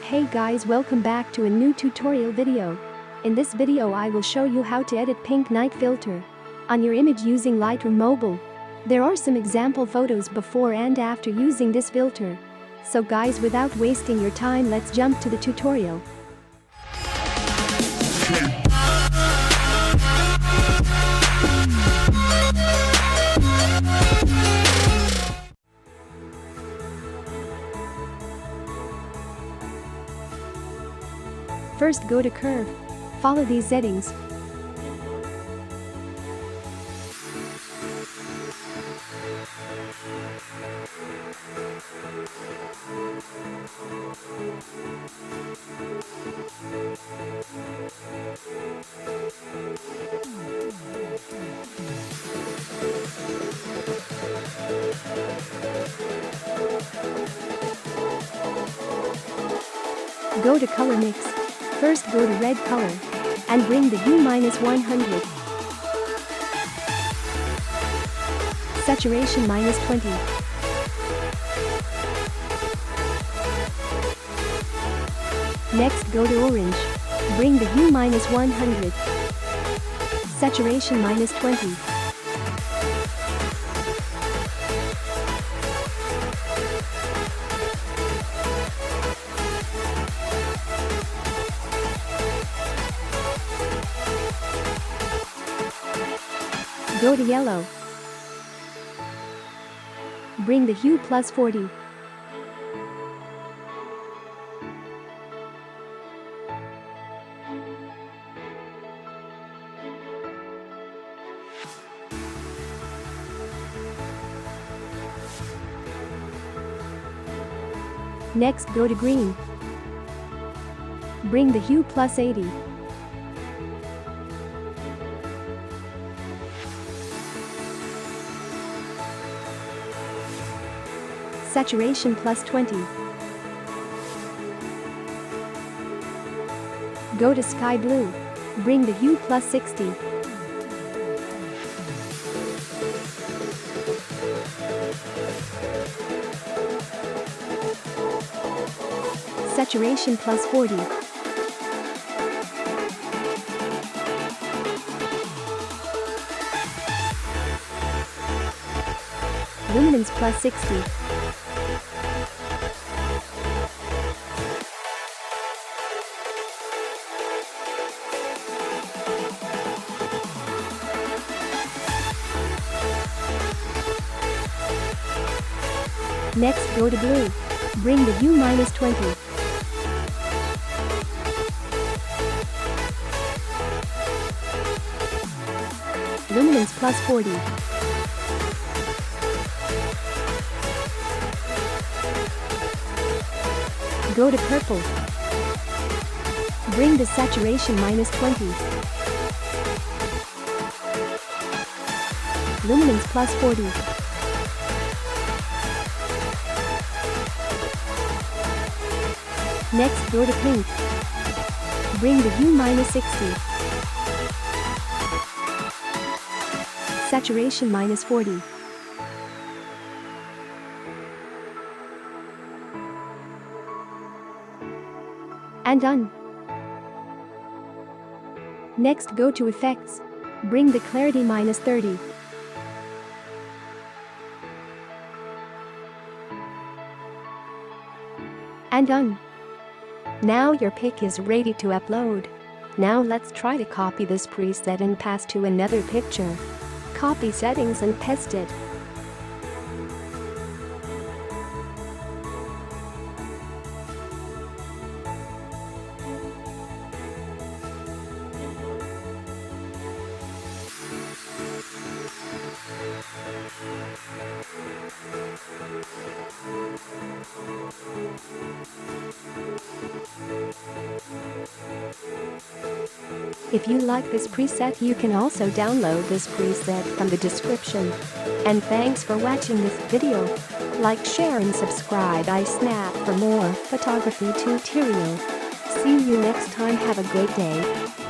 Hey guys, welcome back to a new tutorial video. In this video I will show you how to edit pink night filter on your image using Lightroom Mobile. There are some example photos before and after using this filter. So guys, without wasting your time, let's jump to the tutorial. First, go to curve. Follow these settings. Go to color mix. First go to red color and bring the hue -100. Saturation -20. Next go to orange. Bring the hue -100. Saturation -20. Go to yellow. Bring the hue +40. Next go to green. Bring the hue +80. Saturation +20. Go to sky blue. Bring the hue +60. Saturation +40. Luminance +60. Next go to blue. Bring the hue -20. Luminance +40. Go to purple. Bring the saturation -20. Luminance +40. Next go to pink. Bring the hue -60. Saturation -40. And done. Next go to effects. Bring the clarity -30. And done. Now your pic is ready to upload. Now let's try to copy this preset and pass to another picture. Copy settings and paste it. If you like this preset, you can also download this preset from the description. And thanks for watching this video. Like, share and subscribe I Snap for more photography tutorial. See you next time. Have a great day.